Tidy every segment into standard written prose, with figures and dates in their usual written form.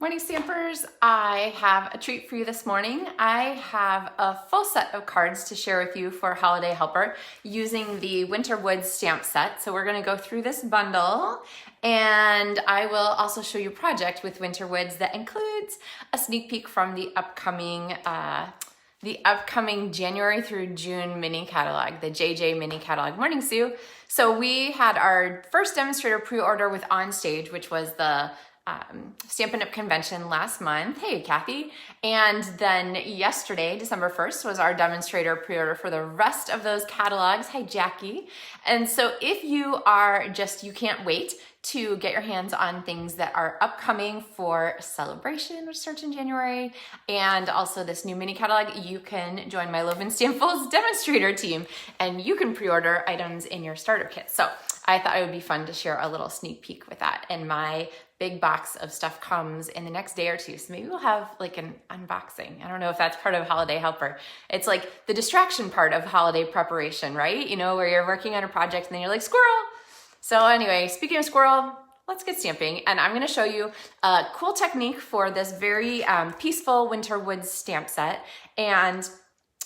Morning Stampers, I have a treat for you this morning. I have a full set of cards to share with you for Holiday Helper using the Winter Woods stamp set. So we're going to go through this bundle and I will also show you a project with Winter Woods that includes a sneak peek from the upcoming January through June mini catalog, the JJ mini catalog. Morning, Sue. So we had our first demonstrator pre-order with Onstage, which was the Stampin' Up! Convention last month. Hey, Kathy. And then yesterday, December 1st, was our demonstrator pre-order for the rest of those catalogs. Hi, Jackie. And so if you can't wait to get your hands on things that are upcoming for Celebration, which starts in January, and also this new mini catalog, you can join my Loven Stampfuls demonstrator team and you can pre-order items in your starter kit. So I thought it would be fun to share a little sneak peek with that. And my big box of stuff comes in the next day or two. So maybe we'll have like an unboxing. I don't know if that's part of Holiday Helper. It's like the distraction part of holiday preparation, right? You know, where you're working on a project and then you're like, squirrel. So anyway, speaking of squirrel, let's get stamping. And I'm gonna show you a cool technique for this very peaceful Winter Woods stamp set and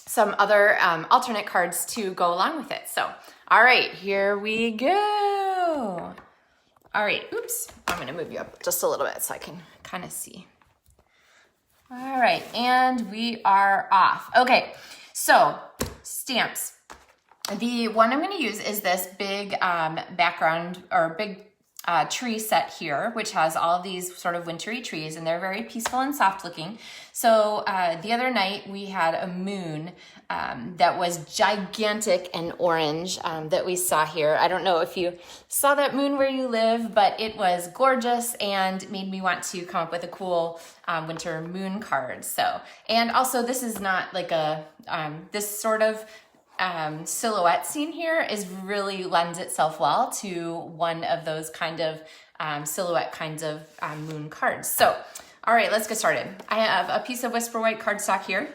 some other alternate cards to go along with it. So, all right, here we go. All right, oops, I'm gonna move you up just a little bit so I can kind of see. All right, and we are off. Okay, so stamps. The one I'm gonna use is this big background or big tree set here, which has all of these sort of wintry trees and they're very peaceful and soft looking. So the other night we had a moon that was gigantic and orange that we saw here. I don't know if you saw that moon where you live, but it was gorgeous and made me want to come up with a cool winter moon card. So, and also this is not like a, this sort of silhouette scene here is really lends itself well to one of those kind of silhouette kinds of moon cards. So, all right, let's get started. I have a piece of Whisper White cardstock here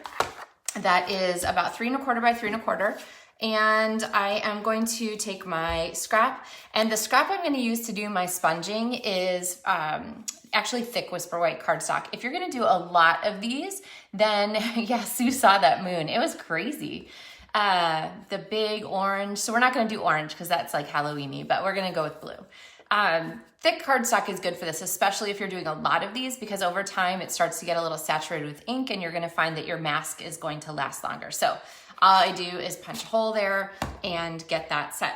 that is about 3 1/4 by 3 1/4. And I am going to take my scrap, and the scrap I'm going to use to do my sponging is actually thick Whisper White cardstock. If you're going to do a lot of these, then yeah, Sue saw that moon. It was crazy. The big orange. So we're not going to do orange because that's like Halloween-y, but we're going to go with blue. Thick cardstock is good for this, especially if you're doing a lot of these, because over time it starts to get a little saturated with ink and you're going to find that your mask is going to last longer. So all I do is punch a hole there and get that set.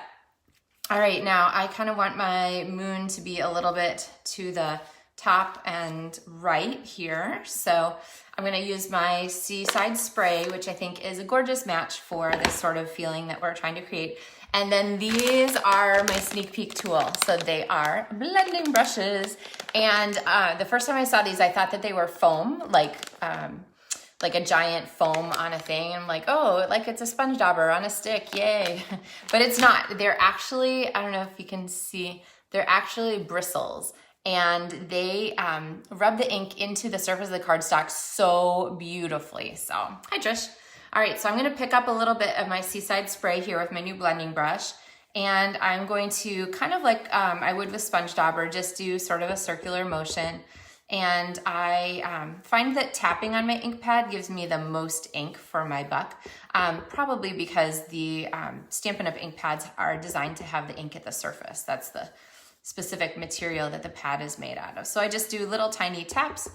All right, now I kind of want my moon to be a little bit to the top and right here. So I'm gonna use my Seaside Spray, which I think is a gorgeous match for this sort of feeling that we're trying to create. And then these are my sneak peek tool. So they are blending brushes. And the first time I saw these, I thought that they were foam, like a giant foam on a thing. I'm like, oh, like it's a sponge dauber on a stick, yay. But it's not. They're actually, I don't know if you can see, they're actually bristles. And they rub the ink into the surface of the cardstock so beautifully. So, hi Trish. All right, so I'm gonna pick up a little bit of my Seaside Spray here with my new blending brush. And I'm going to kind of like I would with sponge dauber, just do sort of a circular motion. And I find that tapping on my ink pad gives me the most ink for my buck, probably because the Stampin' Up! Ink pads are designed to have the ink at the surface. That's the specific material that the pad is made out of. So I just do little tiny taps,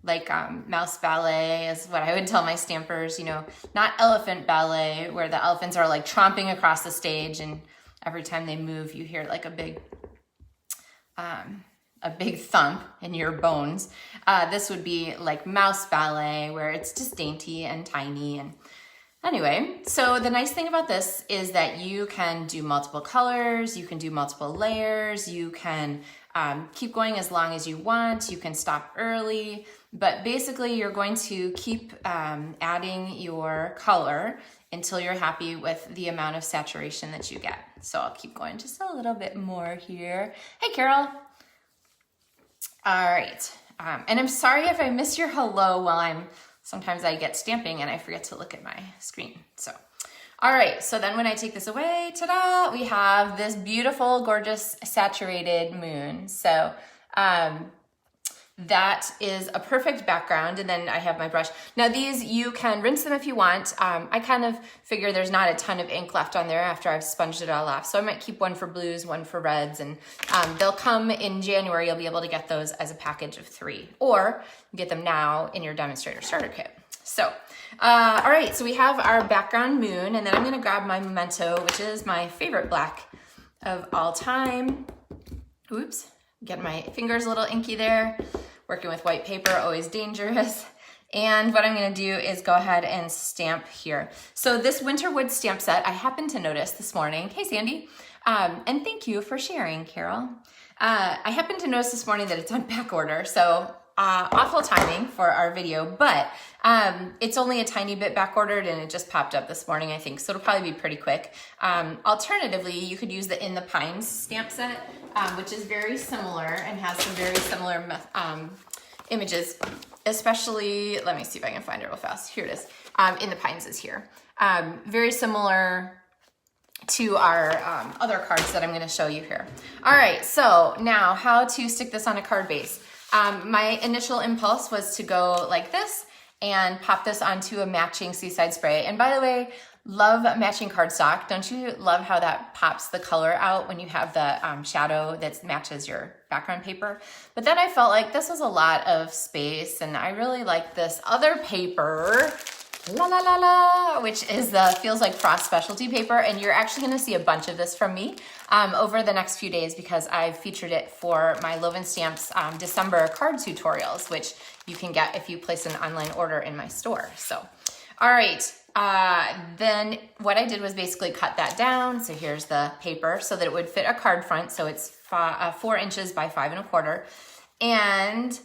like mouse ballet is what I would tell my stampers, you know, not elephant ballet, where the elephants are like tromping across the stage and every time they move, you hear like a big thump in your bones. This would be like mouse ballet, where it's just dainty and tiny. And anyway, so the nice thing about this is that you can do multiple colors, you can do multiple layers, you can keep going as long as you want, you can stop early, but basically you're going to keep adding your color until you're happy with the amount of saturation that you get. So I'll keep going just a little bit more here. Hey, Carol. All right, and I'm sorry if I miss your hello while sometimes I get stamping and I forget to look at my screen. So, all right, so then when I take this away, ta-da, we have this beautiful, gorgeous, saturated moon. So that is a perfect background. And then I have my brush. Now these, you can rinse them if you want. I kind of figure there's not a ton of ink left on there after I've sponged it all off. So I might keep one for blues, one for reds, and they'll come in January. You'll be able to get those as a package of 3, or get them now in your demonstrator starter kit. So, all right, so we have our background moon, and then I'm gonna grab my Memento, which is my favorite black of all time. Oops, getting my fingers a little inky there. Working with white paper, always dangerous. And what I'm gonna do is go ahead and stamp here. So this winter wood stamp set, I happened to notice this morning. Hey, Sandy. And thank you for sharing, Carol. I happened to notice this morning that it's on back order. So awful timing for our video, but it's only a tiny bit back ordered and it just popped up this morning, I think. So it'll probably be pretty quick. Alternatively, you could use the In the Pines stamp set, which is very similar and has some very similar images, especially, let me see if I can find it real fast. Here it is. In the Pines is here. Very similar to our other cards that I'm going to show you here. All right, so now how to stick this on a card base. My initial impulse was to go like this and pop this onto a matching Seaside spray. And by the way, love matching cardstock. Don't you love how that pops the color out when you have the shadow that matches your background paper? But then I felt like this was a lot of space and I really like this other paper, la la la la, which is the Feels Like Frost specialty paper. And you're actually gonna see a bunch of this from me over the next few days because I've featured it for my Loven Stamps December card tutorials, which you can get if you place an online order in my store. So, all right. Then what I did was basically cut that down. So here's the paper so that it would fit a card front. So it's 4 inches by 5 1/4, and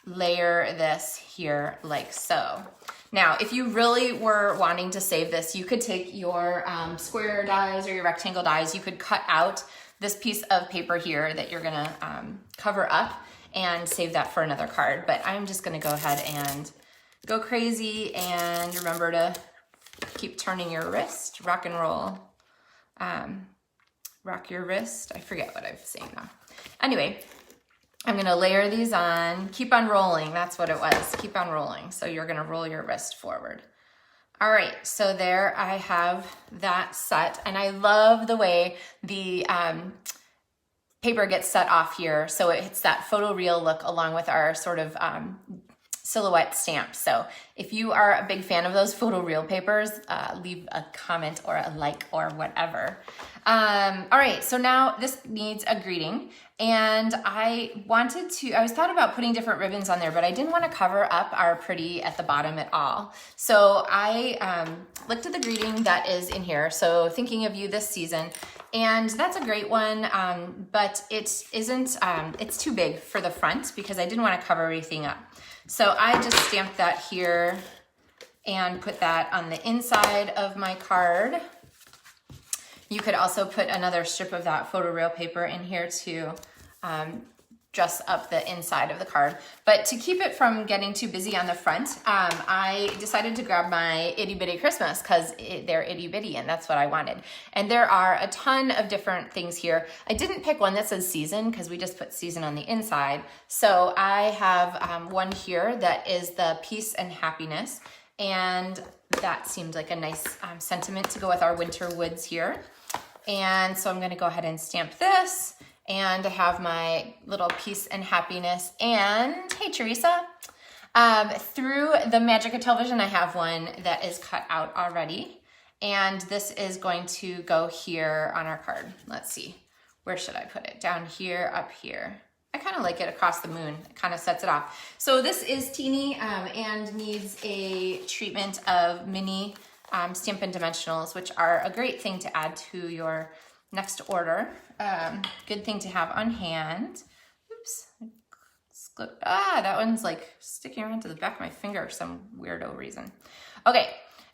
layer this here like so. Now, if you really were wanting to save this, you could take your square dies or your rectangle dies. You could cut out this piece of paper here that you're gonna cover up and save that for another card. But I'm just gonna go ahead and go crazy, and remember to keep turning your wrist, rock and roll, rock your wrist. I forget what I'm saying now. Anyway, I'm gonna layer these on, keep on rolling, that's what it was, keep on rolling. So you're gonna roll your wrist forward. All right, so there I have that set, and I love the way the paper gets set off here, so it hits that photoreal look along with our sort of silhouette stamp. So if you are a big fan of those photoreal papers, leave a comment or a like or whatever. All right, so now this needs a greeting, and I was thought about putting different ribbons on there, but I didn't want to cover up our pretty at the bottom at all. So I looked at the greeting that is in here. So thinking of you this season, and that's a great one, but it isn't, it's too big for the front because I didn't want to cover everything up. So I just stamped that here and put that on the inside of my card. You could also put another strip of that photoreal paper in here to dress up the inside of the card. But to keep it from getting too busy on the front, I decided to grab my Itty Bitty Christmas because they're itty bitty and that's what I wanted. And there are a ton of different things here. I didn't pick one that says season because we just put season on the inside. So I have one here that is the peace and happiness. And that seemed like a nice sentiment to go with our winter woods here. And so I'm gonna go ahead and stamp this. And I have my little peace and happiness. And hey, Teresa, through the magic of television, I have one that is cut out already. And this is going to go here on our card. Let's see, where should I put it? Down here, up here. I kind of like it across the moon. It kind of sets it off. So this is teeny and needs a treatment of mini Stampin' Dimensionals, which are a great thing to add to your next order. Good thing to have on hand. Oops. That one's like sticking around to the back of my finger for some weirdo reason. Okay,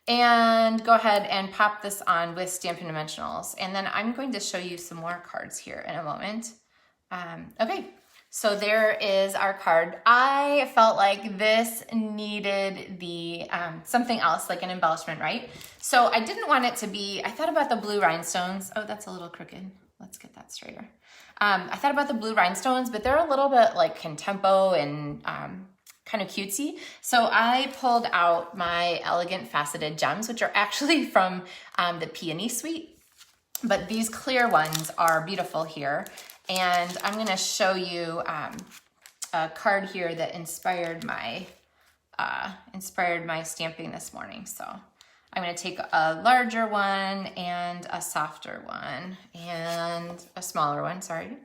and go ahead and pop this on with Stampin' Dimensionals. And then I'm going to show you some more cards here in a moment. Okay, so there is our card. I felt like this needed the something else, like an embellishment, right? So I didn't want it to be, I thought about the blue rhinestones. Oh, that's a little crooked. let's get that straighter. I thought about the blue rhinestones, but they're a little bit like contempo and kind of cutesy. So I pulled out my elegant faceted gems, which are actually from the Peony Suite, but these clear ones are beautiful here. And I'm gonna show you a card here that inspired my stamping this morning. So I'm gonna take a larger one and a softer one and a smaller one, sorry.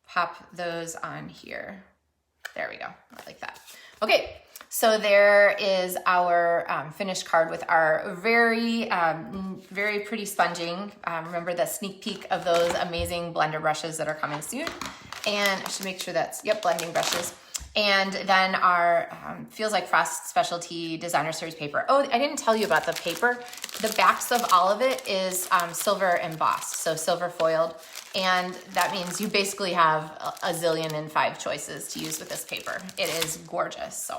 Pop those on here. There we go, I like that. Okay, so there is our finished card with our very pretty sponging. Remember the sneak peek of those amazing blender brushes that are coming soon. And I should make sure that's, yep, blending brushes. And then our Feels Like Frost Specialty Designer Series paper. Oh, I didn't tell you about the paper. The backs of all of it is silver embossed, so silver foiled. And that means you basically have a zillion and 5 choices to use with this paper. It is gorgeous. So,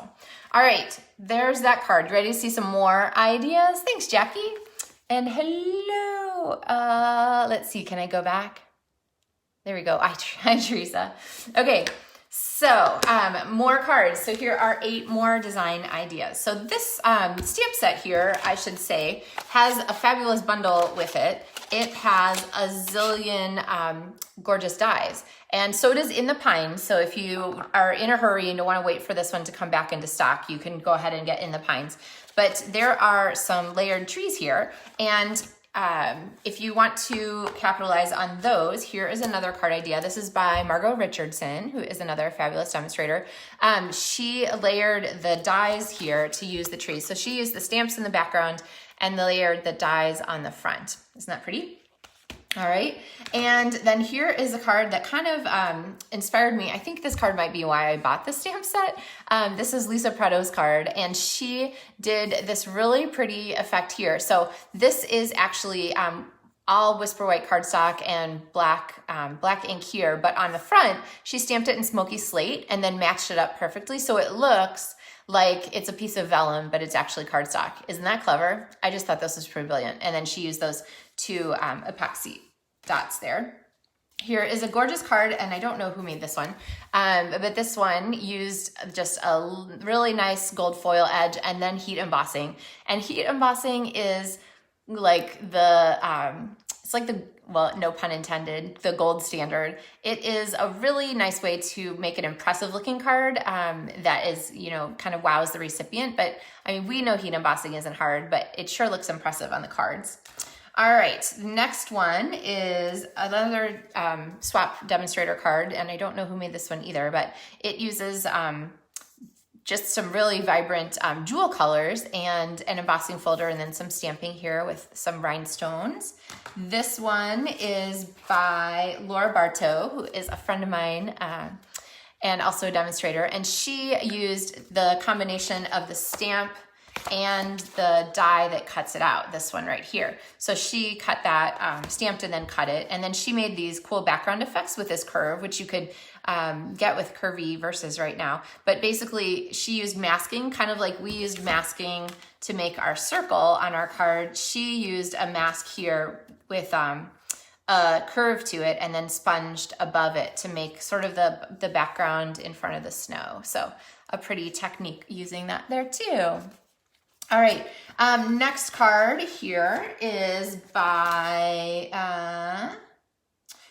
all right, there's that card. You ready to see some more ideas? Thanks, Jackie. And hello. Let's see, can I go back? There we go. Hi, Teresa. Okay. So more cards. So here are 8 more design ideas. So this stamp set here, I should say, has a fabulous bundle with it. It has a zillion gorgeous dies. And so does In the Pines. So if you are in a hurry and don't want to wait for this one to come back into stock, you can go ahead and get In the Pines. But there are some layered trees here. And if you want to capitalize on those, here is another card idea. This is by Margot Richardson, who is another fabulous demonstrator. She layered the dies here to use the trees. So she used the stamps in the background and layered the dies on the front. Isn't that pretty? All right, and then here is a card that kind of inspired me. I think this card might be why I bought the stamp set. This is Lisa Preto's card, and she did this really pretty effect here. So this is actually all Whisper White cardstock and black ink here, but on the front, she stamped it in smoky slate and then matched it up perfectly. So it looks like it's a piece of vellum, but it's actually cardstock. Isn't that clever? I just thought this was pretty brilliant. And then she used those 2 epoxy dots there. Here is a gorgeous card, and I don't know who made this one, but this one used just a really nice gold foil edge and then heat embossing. And heat embossing is like the, it's like the, well, no pun intended, the gold standard. It is a really nice way to make an impressive looking card that is, you know, kind of wows the recipient. But I mean, we know heat embossing isn't hard, but it sure looks impressive on the cards. All right, the next one is another swap demonstrator card, and I don't know who made this one either, but it uses just some really vibrant jewel colors and an embossing folder and then some stamping here with some rhinestones. This one is by Laura Bartow, who is a friend of mine and also a demonstrator, and she used the combination of the stamp and the die that cuts it out, this one right here. So she cut that, stamped and then cut it, and then she made these cool background effects with this curve, which you could get with curvy verses right now. But basically, she used masking, kind of like we used masking to make our circle on our card. She used a mask here with a curve to it and then sponged above it to make sort of the background in front of the snow. So a pretty technique using that there too. All right, next card here is by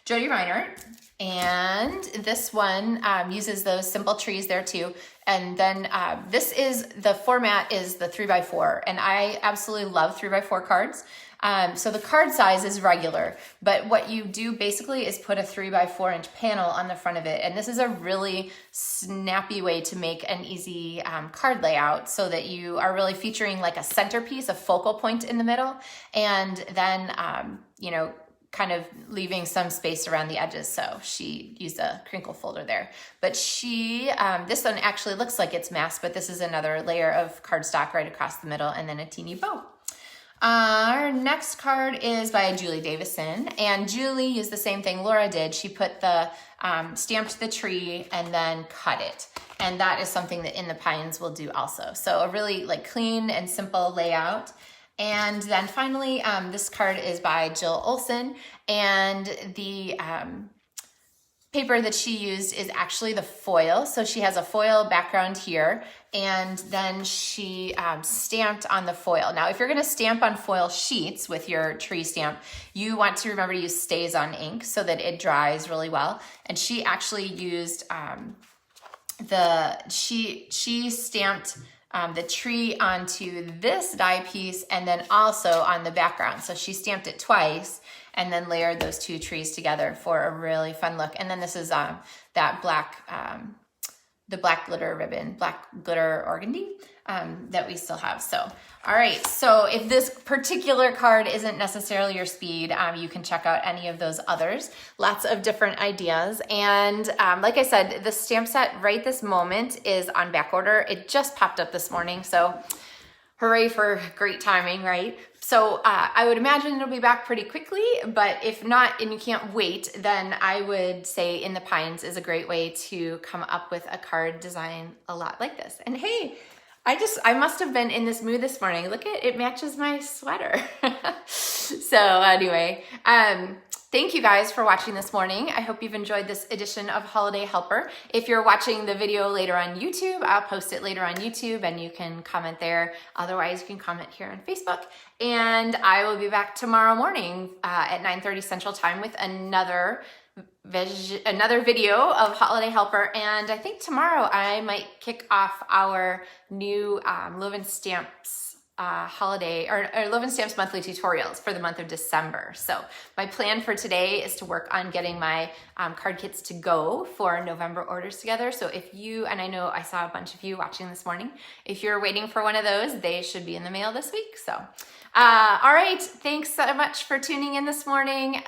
Jody Reinert, and this one uses those simple trees there too. And then this is, the format is the 3x4, and I absolutely love 3x4 cards. So the card size is regular, but what you do basically is put a 3x4 inch panel on the front of it. And this is a really snappy way to make an easy card layout so that you are really featuring like a centerpiece, a focal point in the middle, and then, you know, kind of leaving some space around the edges. So she used a crinkle folder there, but she, this one actually looks like it's masked, but this is another layer of cardstock right across the middle and then a teeny bow. Our next card is by Julie Davison, and Julie used the same thing Laura did. She put the, stamped the tree and then cut it. And that is something that In the Pines will do also. So a really like clean and simple layout. And then finally, this card is by Jill Olson, and the paper that she used is actually the foil. So she has a foil background here, and then she stamped on the foil. Now, if you're gonna stamp on foil sheets with your tree stamp, you want to remember to use Stays-On ink so that it dries really well. And she actually used, she stamped the tree onto this die piece and then also on the background. So she stamped it twice and then layered those two trees together for a really fun look. And then this is that black, the black glitter ribbon, black glitter organdy that we still have. So, all right. So if this particular card isn't necessarily your speed, you can check out any of those others. Lots of different ideas. And like I said, the stamp set right this moment is on back order. It just popped up this morning. So hooray for great timing, right? So I would imagine it'll be back pretty quickly, but if not, and you can't wait, then I would say In the Pines is a great way to come up with a card design a lot like this. And hey, I must have been in this mood this morning. Look at it, matches my sweater. So anyway, thank you guys for watching this morning. I hope you've enjoyed this edition of Holiday Helper. If you're watching the video later on YouTube, I'll post it later on YouTube and you can comment there. Otherwise, you can comment here on Facebook. And I will be back tomorrow morning at 9:30 Central Time with another video of Holiday Helper. And I think tomorrow I might kick off our new Loven Stamps holiday or Loven Stamps monthly tutorials for the month of December. So my plan for today is to work on getting my card kits to go for November orders together. So if you, and I know I saw a bunch of you watching this morning, if you're waiting for one of those, they should be in the mail this week. So, all right. Thanks so much for tuning in this morning.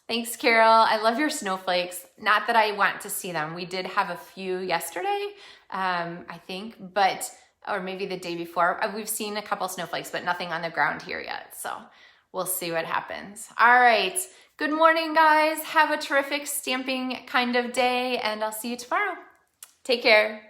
Thanks, Carol. I love your snowflakes. Not that I want to see them. We did have a few yesterday, I think, but or maybe the day before. We've seen a couple snowflakes, but nothing on the ground here yet. So we'll see what happens. All right. Good morning, guys. Have a terrific stamping kind of day, and I'll see you tomorrow. Take care.